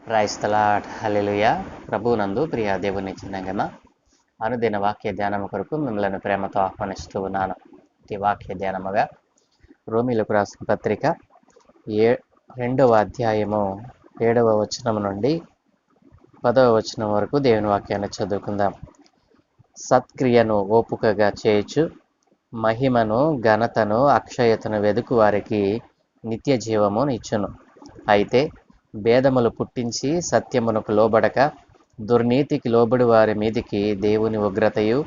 Praise the lord హల్లెలూయా. ప్రభువునందు ప్రియ దేవుని చిన్నగమ అనుదిన వాక్య ధ్యానము కొరకు మిమ్మల్ని ప్రేమతో ఆహ్వానిస్తూ ఉన్నాను. ఈ వాక్య ధ్యానముగా రోమీలకు రాసిన పత్రిక 2వ అధ్యాయము 7వ వచనం నుండి 10వ వచనం వరకు దేవుని వాక్యాన్ని చదువుకుందాం. సత్క్రియను ఓపికగా చేయుచు మహిమను ఘనతను అక్షయతను వెదుకు వారికి నిత్య జీవము నిచ్చును. అయితే భేదములు పుట్టించి సత్యమునకు లోబడక దుర్నీతికి లోబడి వారి మీదికి దేవుని ఉగ్రతయు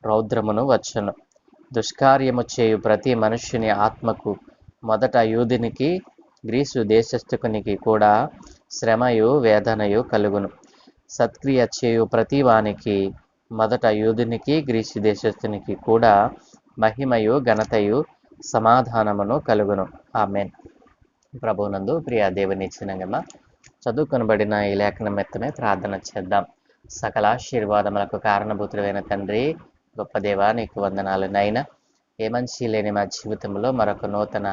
రౌద్రమును వచ్చును. దుష్కార్యము చేయు ప్రతి మనుష్యుని ఆత్మకు మొదట యూదునికి గ్రీసు దేశస్థుకునికి కూడా శ్రమయు వేదనయు కలుగును. సత్క్రియ చేయు ప్రతి వానికి మొదట యూదునికి గ్రీసు దేశస్థునికి కూడా మహిమయు ఘనతయు సమాధానమును కలుగును. ఆమేన్. ప్రభువునందు ప్రియ దేవుని చిన్నగమ చదువుకొనబడిన ఈ లేఖనం మెత్తమే ప్రార్థన చేద్దాం. సకల ఆశీర్వాదములకు కారణభూతుడైన తండ్రి, గొప్ప దేవా, నీకు వందనాలు నైనా. ఏ మంచి లేని మా జీవితంలో మరొక నూతన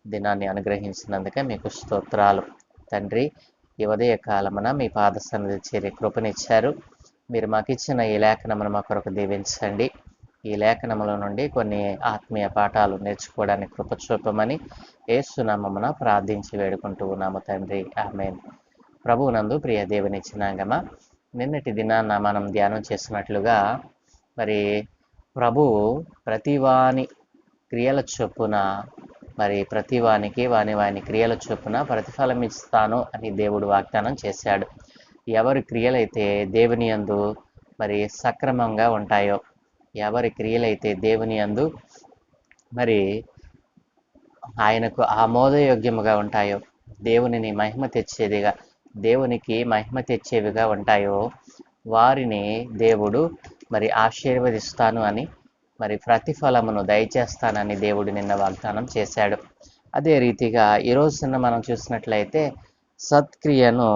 దినాన్ని అనుగ్రహించినందుకే మీకు స్తోత్రాలు తండ్రి. ఈ ఉదయ కాలమున మీ పాద సన్నిధి చేరి కృపనిచ్చారు. మీరు మాకు ఇచ్చిన ఈ లేఖనమును మా కొరకు దీవించండి. ఈ లేఖనముల నుండి కొన్ని ఆత్మీయ పాఠాలు నేర్చుకోవడానికి కృప చూపమని యేసు నామమున ప్రార్థించి వేడుకుంటూ ఉన్నాము తండ్రి. ఆమేన్. ప్రభువునందు ప్రియ దేవుని చిన్నాంగమ, నిన్నటి దినాన్న మనం ధ్యానం చేసినట్లుగా మరి ప్రభువు ప్రతివాని క్రియల చొప్పున ప్రతివానికి వాని క్రియల చొప్పున ప్రతిఫలం ఇస్తాను అని దేవుడు వాగ్దానం చేశాడు. ఎవరి క్రియలైతే దేవుని యందు సక్రమంగా ఉంటాయో, ఎవరి క్రియలైతే దేవుని యందు ఆయనకు ఆమోదయోగ్యముగా ఉంటాయో, దేవునికి మహిమ తెచ్చేవిగా ఉంటాయో వారిని దేవుడు ఆశీర్వదిస్తాను అని ప్రతిఫలమును దయచేస్తానని దేవుడు నిన్న వాగ్దానం చేశాడు. అదే రీతిగా ఈరోజున మనం చూసినట్లయితే సత్క్రియను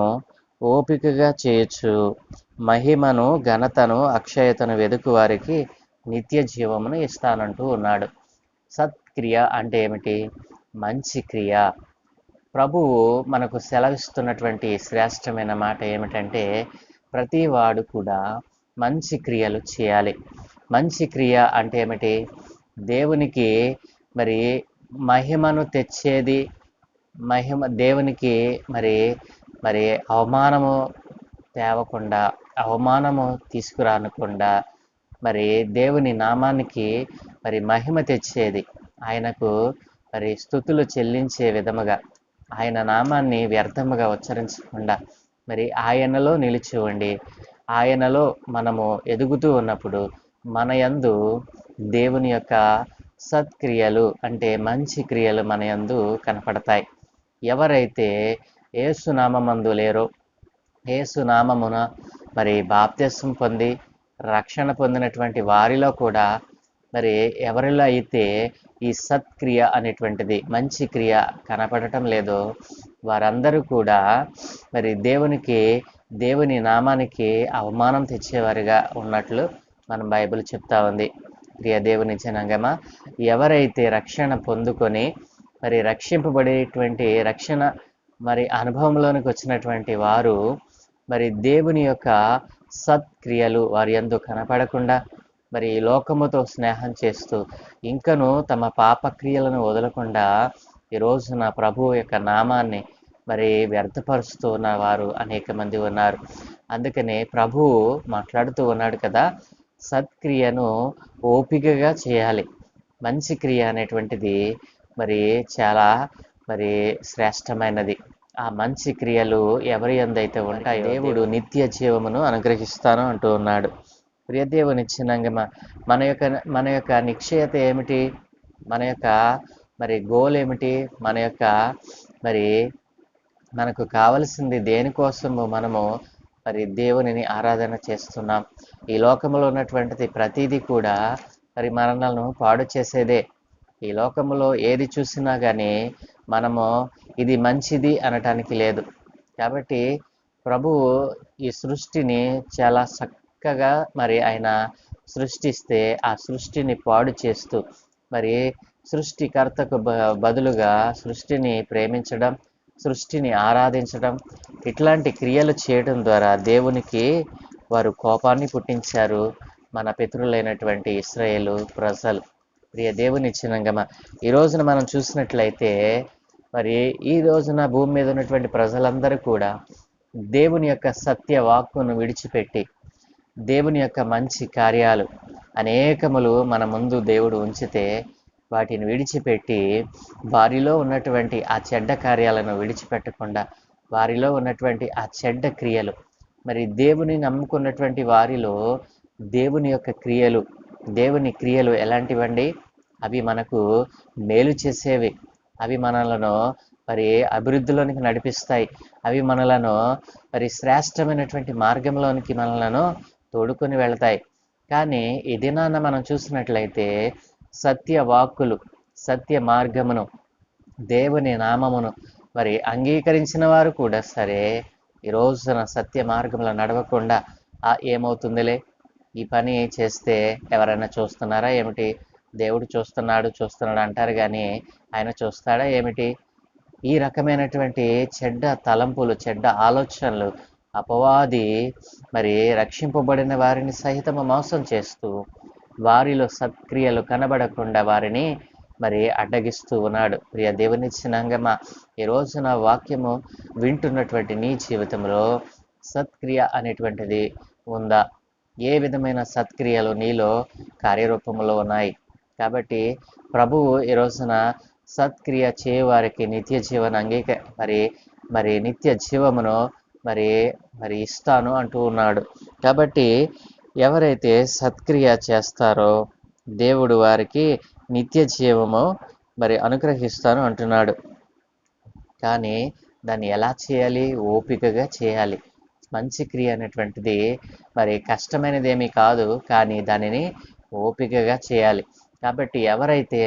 ఓపికగా చేయొచ్చు, మహిమను ఘనతను అక్షయతను వెదుకు వారికి నిత్య జీవమును ఇస్తానంటూ ఉన్నాడు. సత్క్రియ అంటే ఏమిటి? మంచి క్రియ. ప్రభువు మనకు సెలవిస్తున్నటువంటి శ్రేష్టమైన మాట ఏమిటంటే ప్రతి వాడు కూడా మంచి క్రియలు చేయాలి. మంచి క్రియ అంటే ఏమిటి? దేవునికి మహిమను తెచ్చేది, దేవునికి అవమానము తేవకుండా, అవమానము తీసుకురానకుండా దేవుని నామానికి మహిమ తెచ్చేది, ఆయనకు స్తుతులు చెల్లించే విధముగా, ఆయన నామాన్ని వ్యర్థముగా ఉచ్చరించకుండా ఆయనలో నిలిచి ఉండి ఆయనలో మనము ఎదుగుతూ ఉన్నప్పుడు మన యందు దేవుని యొక్క సత్క్రియలు అంటే మంచి క్రియలు మన యందు కనపడతాయి. ఎవరైతే యేసునామమందు లేరో, యేసునామమున బాప్తిసం పొంది రక్షణ పొందినటువంటి వారిలో కూడా ఎవరిలో అయితే ఈ సత్క్రియ అనేటువంటిది మంచి క్రియ కనపడటం లేదో వారందరూ కూడా దేవుని నామానికి అవమానం తెచ్చేవారిగా ఉన్నట్లు మన బైబిల్ చెప్తా ఉంది. ప్రియ దేవుని జనాంగమా, ఎవరైతే రక్షణ పొందుకొని రక్షింపబడేటువంటి రక్షణ అనుభవంలోనికి వచ్చినటువంటి వారు దేవుని యొక్క సత్క్రియలు వారి యందు కనపడకుండా లోకముతో స్నేహం చేస్తూ ఇంకను తమ పాపక్రియలను వదలకుండా ఈ రోజున ప్రభువు యొక్క నామాన్ని వ్యర్థపరుస్తూ ఉన్న వారు అనేక మంది ఉన్నారు. అందుకనే ప్రభువు మాట్లాడుతూ ఉన్నాడు కదా, సత్క్రియను ఓపికగా చేయాలి. మంచి క్రియ అనేటువంటిది చాలా శ్రేష్టమైనది. ఆ మంచి క్రియలు ఎవరి యందైతే ఉంటాయో దేవుడు నిత్య జీవమును అనుగ్రహిస్తాను అంటూ ఉన్నాడు. ప్రియదేవుని చిన్నంగమ, మన యొక్క నిశ్చయత ఏమిటి? మన యొక్క గోల్ ఏమిటి? మన యొక్క మనకు కావలసింది దేనికోసము మనము దేవునిని ఆరాధన చేస్తున్నాం? ఈ లోకంలో ఉన్నటువంటిది ప్రతిదీ కూడా మనలను పాడు చేసేదే. ఈ లోకంలో ఏది చూసినా కానీ మనము ఇది మంచిది అనటానికి లేదు. కాబట్టి ప్రభువు ఈ సృష్టిని చాలా చక్కగా ఆయన సృష్టిస్తే ఆ సృష్టిని పాడు చేస్తూ సృష్టికర్తకు బదులుగా సృష్టిని ప్రేమించడం, సృష్టిని ఆరాధించడం, ఇట్లాంటి క్రియలు చేయడం ద్వారా దేవునికి వారు కోపాన్ని పుట్టించారు. మన పితరులైనటువంటి ఇశ్రాయేలు ప్రజలు. ప్రియ దేవుని చిన్నంగమ ఈ రోజున మనం చూసినట్లయితే మరి ఈ రోజున భూమి మీద ఉన్నటువంటి ప్రజలందరూ కూడా దేవుని యొక్క సత్య వాక్కును విడిచిపెట్టి దేవుని యొక్క మంచి కార్యాలు అనేకములు మన ముందు దేవుడు ఉంచితే వాటిని విడిచిపెట్టి వారిలో ఉన్నటువంటి ఆ చెడ్డ కార్యాలను విడిచిపెట్టకుండా వారిలో ఉన్నటువంటి ఆ చెడ్డ క్రియలు, మరి దేవుని నమ్ముకున్నటువంటి వారిలో దేవుని యొక్క క్రియలు, దేవుని క్రియలు ఎలాంటివండి? అవి మనకు మేలు చేసేవి, అవి మనలను మరి అభివృద్ధిలోనికి నడిపిస్తాయి, అవి మనలను మరి శ్రేష్టమైనటువంటి మార్గంలోనికి మనలను తోడుకొని వెళతాయి. కానీ ఈ దినాన మనం చూసినట్లయితే సత్య వాక్కులు, సత్య మార్గమును, దేవుని నామమును మరి అంగీకరించిన వారు కూడా సరే ఈ రోజున సత్య మార్గంలో నడవకుండా ఏమవుతుందిలే, ఈ పని చేస్తే ఎవరైనా చూస్తున్నారా ఏమిటి, దేవుడు చూస్తున్నాడు అంటారు కానీ ఆయన చూస్తాడా ఏమిటి? ఈ రకమైనటువంటి చెడ్డ తలంపులు, చెడ్డ ఆలోచనలు అపవాది మరి రక్షింపబడిన వారిని సహితము మోసం చేస్తూ వారిలో సత్క్రియలు కనబడకుండా వారిని మరి అడ్డగిస్తూ ఉన్నాడు. ప్రియ దేవుని చిన్నంగమ ఈ రోజున వాక్యము వింటున్నటువంటి నీ జీవితంలో సత్క్రియ అనేటువంటిది ఉందా? ఏ విధమైన సత్క్రియలు నీలో కార్యరూపంలో ఉన్నాయి? కాబట్టి ప్రభువు ఈ రోజున సత్క్రియ చేయవారికి నిత్య జీవన మరి నిత్య జీవమును మరి ఇస్తాను అంటూ ఉన్నాడు. కాబట్టి ఎవరైతే సత్క్రియ చేస్తారో దేవుడు వారికి నిత్య జీవము మరి అనుగ్రహిస్తాను అంటున్నాడు. కానీ దాన్ని ఎలా చేయాలి? ఓపికగా చేయాలి. మంచి క్రియ అనేటువంటిది మరి కష్టమైనది ఏమీ కాదు, కానీ దానిని ఓపికగా చేయాలి. కాబట్టి ఎవరైతే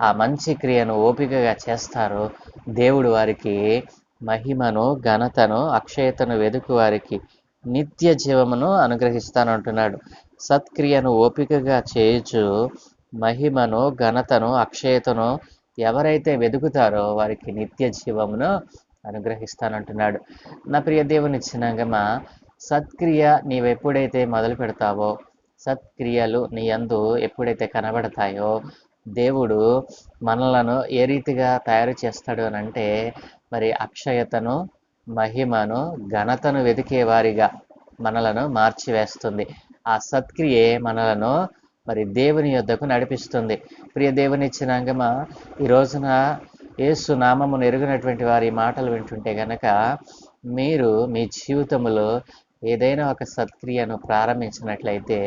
ఆ మంచి క్రియను ఓపికగా చేస్తారో దేవుడు వారికి మహిమను, ఘనతను, అక్షయతను వెదుకు వారికి నిత్య జీవమును అనుగ్రహిస్తాను అంటున్నాడు. సత్క్రియను ఓపికగా చేయుచు మహిమను, ఘనతను, అక్షయతను ఎవరైతే వెదుకుతారో వారికి నిత్య జీవమును అనుగ్రహిస్తానంటున్నాడు. నా ప్రియ దేవుని చిన్నంగమ సత్క్రియ నీవెప్పుడైతే మొదలు పెడతావో, సత్క్రియలు నీ యందు ఎప్పుడైతే కనబడతాయో దేవుడు మనలను ఏ రీతిగా తయారు చేస్తాడు అని అంటే మరి అక్షయతను, మహిమను, ఘనతను వెతికే వారిగా మనలను మార్చివేస్తుంది. ఆ సత్క్రియే మనలను మరి దేవుని యొద్దకు నడిపిస్తుంది. ప్రియ దేవుని చిన్నంగమ ఈ రోజున యేసు నామమును ఎరుగినటువంటి వారి మాటలు వింటుంటే గనక మీరు మీ జీవితంలో ఏదైనా ఒక సత్క్రియను ప్రారంభించినట్లయితే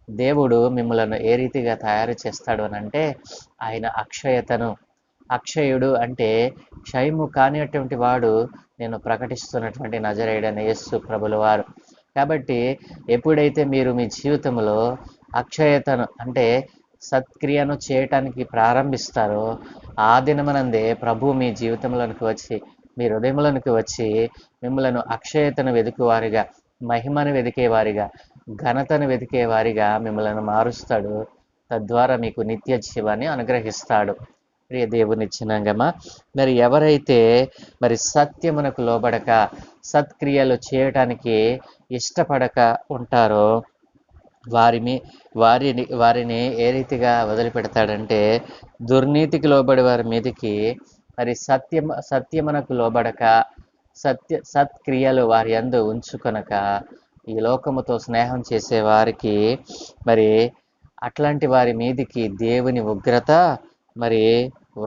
దేవుడు మిమ్మలను ఏ రీతిగా తయారు చేస్తాడు అని అంటే ఆయన అక్షయతను, అక్షయుడు అంటే క్షయము కానిటువంటి వాడు నేను ప్రకటిస్తున్నటువంటి నజరేయుడైన యేసు ప్రభుల వారు. కాబట్టి ఎప్పుడైతే మీరు మీ జీవితంలో అక్షయతను అంటే సత్క్రియను చేయటానికి ప్రారంభిస్తారో ఆ దినమనందే ప్రభు మీ జీవితంలోనికి వచ్చి మీ హృదయంలోనికి వచ్చి మిమ్మలను అక్షయతను వెతికేవారిగా, మహిమను వెతికేవారిగా, ఘనతను వెతికేవారిగా మిమ్మల్ని మారుస్తాడు. తద్వారా మీకు నిత్య జీవాన్ని అనుగ్రహిస్తాడు. ప్రియ దేవుని చిన్నంగమ మరి ఎవరైతే మరి సత్యమునకు లోబడక సత్క్రియలు చేయటానికి ఇష్టపడక ఉంటారో వారిని ఏ రీతిగా వదిలిపెడతాడంటే దుర్నీతికి లోబడి వారి మీదకి మరి సత్యమునకు లోబడక సత్క్రియలు వారి యందు ఉంచుకొనక ఈ లోకముతో స్నేహం చేసే వారికి మరి అట్లాంటి వారి మీదికి దేవుని ఉగ్రత మరి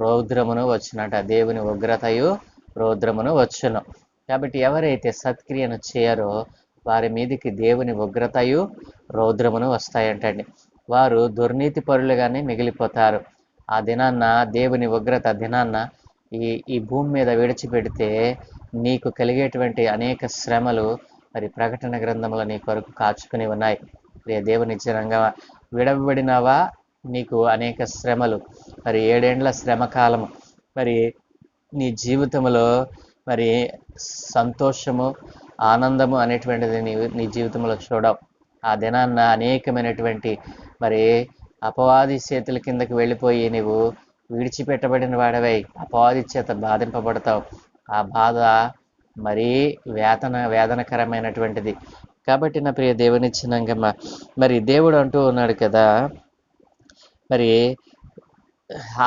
రౌద్రమును వచ్చునట. దేవుని ఉగ్రతయు రౌద్రమును వచ్చును. కాబట్టి ఎవరైతే సత్క్రియను చేయరో వారి మీదికి దేవుని ఉగ్రతయు రౌద్రమును వస్తాయంటండి. వారు దుర్నీతి పరులుగానే మిగిలిపోతారు. ఆ దినాన్న దేవుని ఉగ్రత దినాన్న ఈ భూమి మీద విడిచిపెడితే నీకు కలిగేటువంటి అనేక శ్రమలు మరి ప్రకటన గ్రంథంలో నీ కొరకు కాచుకుని ఉన్నాయి. దేవుని జనంగా విడవబడినవా నీకు అనేక శ్రమలు, మరి 7 ఏండ్ల శ్రమ కాలము, మరి నీ జీవితంలో మరి సంతోషము, ఆనందము అనేటువంటిది నీ జీవితంలో చూడవు. ఆ దినాన్న అనేకమైనటువంటి మరి అపవాది చేతుల కిందకి వెళ్ళిపోయి నీవు విడిచిపెట్టబడిన వాడవై అపవాది చేత బాధింపబడతావు. ఆ బాధ మరీ వేదనకరమైనటువంటిది. కాబట్టి నా ప్రియ దేవునిచ్చినాకమ్మ, మరి దేవుడు అంటూ ఉన్నాడు కదా, మరి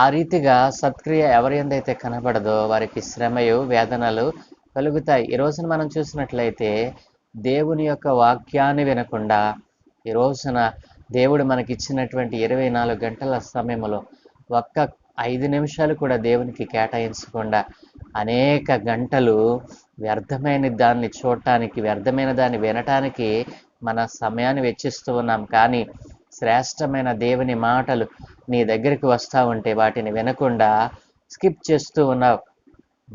ఆ రీతిగా సత్క్రియ ఎవరి యందైతే కనబడదో వారికి శ్రమయు వేదనలు కలుగుతాయి. ఈ రోజున మనం చూసినట్లయితే దేవుని యొక్క వాక్యాన్ని వినకుండా, ఈ రోజున దేవుడు మనకిచ్చినటువంటి 24 గంటల సమయంలో ఒక్క 5 నిమిషాలు కూడా దేవునికి కేటాయించకుండా అనేక గంటలు వ్యర్థమైన దాన్ని చూడటానికి, వ్యర్థమైన దాన్ని వినటానికి మన సమయాన్ని వెచ్చిస్తూ ఉన్నాం. కానీ శ్రేష్టమైన దేవుని మాటలు నీ దగ్గరికి వస్తూ ఉంటే వాటిని వినకుండా స్కిప్ చేస్తూ ఉన్నావు.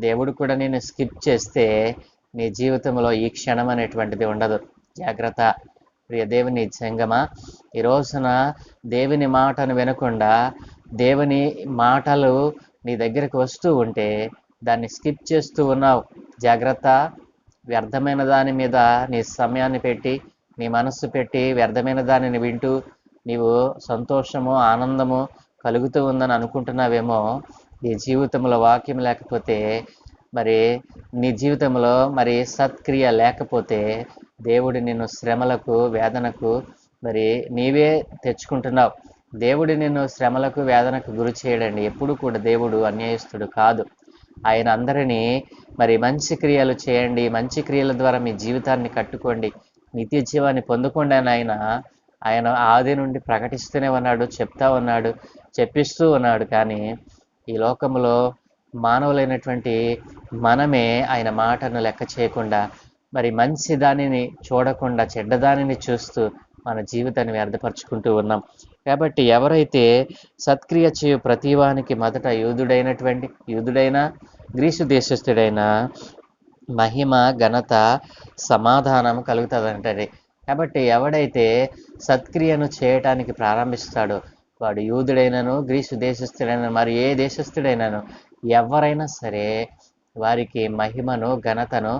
దేవుడు కూడా నేను స్కిప్ చేస్తే నీ జీవితంలో ఈ క్షణం అనేటువంటిది ఉండదు. జాగ్రత్త ప్రియ దేవుని జంగమా. ఈ రోజున దేవుని మాటను వినకుండా దేవుని మాటలు నీ దగ్గరికి వస్తూ ఉంటే దాన్ని స్కిప్ చేస్తూ ఉన్నావు. జాగ్రత్త. వ్యర్థమైన దాని మీద నీ సమయాన్ని పెట్టి, నీ మనస్సు పెట్టి వ్యర్థమైన దానిని వింటూ నీవు సంతోషము, ఆనందము కలుగుతూ ఉందని అనుకుంటున్నావేమో. నీ జీవితంలో వాక్యం లేకపోతే, మరి నీ జీవితంలో మరి సత్క్రియ లేకపోతే దేవుడు నిన్ను శ్రమలకు, వేదనకు మరి నీవే తెచ్చుకుంటున్నావు. దేవుడు నిన్ను శ్రమలకు, వేదనకు గురి చేయడండి. ఎప్పుడు కూడా దేవుడు అన్యాయస్తుడు కాదు. ఆయన అందరినీ మరి మంచి క్రియలు చేయండి, మంచి క్రియల ద్వారా మీ జీవితాన్ని కట్టుకోండి, నిత్య జీవాన్ని పొందుకోండి అని ఆయన ఆది నుండి ప్రకటిస్తూనే ఉన్నాడు, చెప్తా ఉన్నాడు, చెప్పిస్తూ ఉన్నాడు. కానీ ఈ లోకంలో మానవులైనటువంటి మనమే ఆయన మాటను లెక్క చేయకుండా, మరి మంచి దానిని చూడకుండా చెడ్డదానిని చూస్తూ మన జీవితాన్ని వ్యర్థపరుచుకుంటూ ఉన్నాం. కాబట్టి ఎవరైతే సత్క్రియ చేయు ప్రతివానికి మొదట యూదుడైనా గ్రీసు దేశస్థుడైనా మహిమ, ఘనత, సమాధానం కలుగుతుందంటది. కాబట్టి ఎవడైతే సత్క్రియను చేయటానికి ప్రారంభిస్తాడో వాడు యూదుడైనను, గ్రీసు దేశస్థుడైనా, మరి ఏ దేశస్థుడైనాను ఎవరైనా సరే వారికి మహిమను, ఘనతను,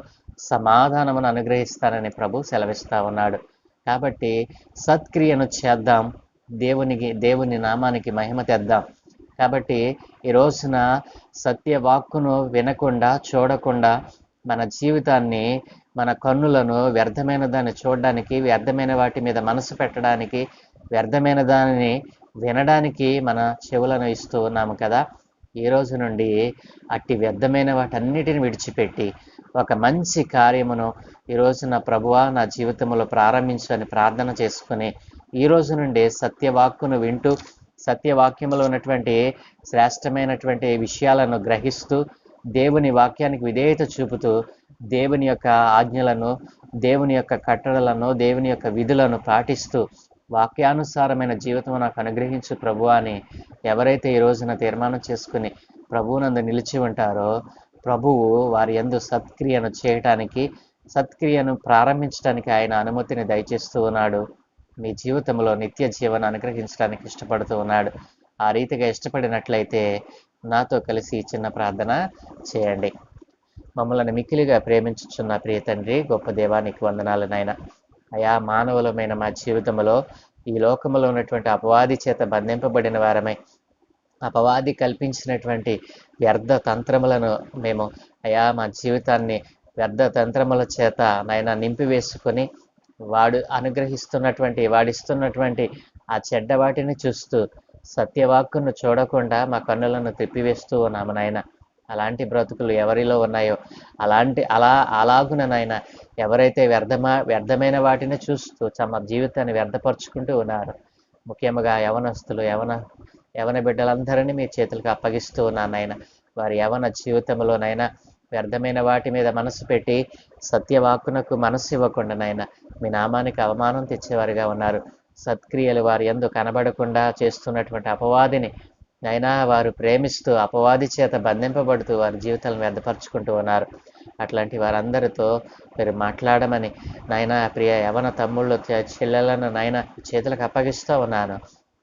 సమాధానమును అనుగ్రహిస్తానని ప్రభు సెలవిస్తా ఉన్నాడు. కాబట్టి సత్క్రియను చేద్దాం, దేవుని నామానికి మహిమ తెద్దాం. కాబట్టి ఈ రోజున సత్యవాక్కును వినకుండా, చూడకుండా మన జీవితాన్ని, మన కన్నులను వ్యర్థమైన దాన్ని చూడడానికి, వ్యర్థమైన వాటి మీద మనసు పెట్టడానికి, వ్యర్థమైన దానిని వినడానికి మన చెవులను ఇస్తూ ఉన్నాము కదా. ఈ రోజు నుండి అట్టి వ్యర్థమైన వాటన్నిటిని విడిచిపెట్టి ఒక మంచి కార్యమును ఈ రోజున ప్రభువా నా జీవితంలో ప్రారంభించు అని ప్రార్థన చేసుకుని ఈ రోజు నుండి సత్యవాక్కును వింటూ, సత్యవాక్యంలో ఉన్నటువంటి శ్రేష్టమైనటువంటి విషయాలను గ్రహిస్తూ, దేవుని వాక్యానికి విధేయత చూపుతూ, దేవుని యొక్క ఆజ్ఞలను, దేవుని యొక్క కట్టడలను, దేవుని యొక్క విధులను పాటిస్తూ వాక్యానుసారమైన జీవితం నాకు అనుగ్రహించు ప్రభువా అని ఎవరైతే ఈ రోజున తీర్మానం చేసుకుని ప్రభువునందు నిలిచి ఉంటారో ప్రభువు వారి యందు సత్క్రియను చేయటానికి, సత్క్రియను ప్రారంభించడానికి ఆయన అనుమతిని దయచేస్తూ ఉన్నాడు. మీ జీవితంలో నిత్య జీవనం అనుగ్రహించడానికి ఇష్టపడుతూ ఉన్నాడు. ఆ రీతిగా ఇష్టపడినట్లయితే నాతో కలిసి ఈ చిన్న ప్రార్థన చేయండి. మమ్మల్ని మిక్కిలిగా ప్రేమించుచున్న ప్రియ తండ్రి, గొప్ప దేవానికి వందనాలు నాయన. అయా, మానవులమైన మా జీవితంలో ఈ లోకంలో ఉన్నటువంటి అపవాది చేత బంధింపబడిన వారమై, అపవాది కల్పించినటువంటి వ్యర్థ తంత్రములను మేము అయా మా జీవితాన్ని వ్యర్థ తంత్రముల చేత నాయన నింపివేసుకొని వాడిస్తున్నటువంటి ఆ చెడ్డ వాటిని చూస్తూ సత్యవాక్కును చూడకుండా మా కన్నులను తిప్పివేస్తూ ఉన్నాము నాయన. అలాంటి బ్రతుకులు ఎవరిలో ఉన్నాయో అలాగున నాయన ఎవరైతే వ్యర్థమైన వాటిని చూస్తూ తమ జీవితాన్ని వ్యర్థపరుచుకుంటూ ఉన్నారు, ముఖ్యంగా యవనస్తులు, యవన బిడ్డలందరినీ మీ చేతులకు అప్పగిస్తూ ఉన్నాను నాయన. వారి యవన జీవితంలోనైనా వ్యర్థమైన వాటి మీద మనసు పెట్టి సత్యవాక్కునకు మనసు ఇవ్వకుండా నాయన మీ నామానికి అవమానం తెచ్చేవారుగా ఉన్నారు. సత్క్రియలు వారి యందు కనబడకుండా చేస్తున్నటువంటి అపవాదిని నైనా వారు ప్రేమిస్తూ అపవాది చేత బంధింపబడుతూ వారి జీవితాలను వ్యర్థపరుచుకుంటూ ఉన్నారు. అట్లాంటి వారందరితో మీరు మాట్లాడమని నాయన ప్రియ యవన తమ్ముళ్ళు, చెల్లెలను నాయన చేతులకు అప్పగిస్తూ ఉన్నాను.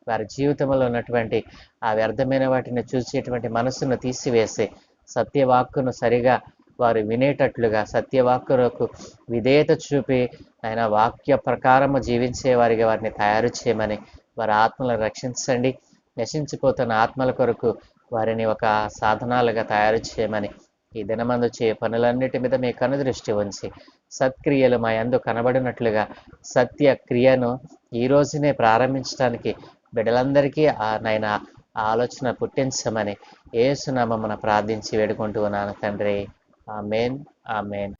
వారి జీవితంలో ఉన్నటువంటి ఆ వ్యర్థమైన వాటిని చూసేటువంటి మనసును తీసివేసి సత్యవాక్కును సరిగా వారు వినేటట్లుగా, సత్యవాక్కులకు విధేయత చూపి ఆయన వాక్య ప్రకారము జీవించే వారిగా వారిని తయారు చేయమని, వారి ఆత్మలను రక్షించండి. నశించిపోతున్న ఆత్మల కొరకు వారిని ఒక సాధనాలుగా తయారు చేయమని ఈ దినమందు చే పనులన్నిటి మీద మీ కనుదృష్టి ఉంచి సత్క్రియలు మా యందు కనబడినట్లుగా సత్య క్రియను ఈ రోజునే ప్రారంభించడానికి బిడ్డలందరికీ నాయన ఆలోచన పుట్టించమని యేసునామమున ప్రార్థించి వేడుకుంటూ ఉన్నాను తండ్రి. ఆమేన్. ఆమేన్.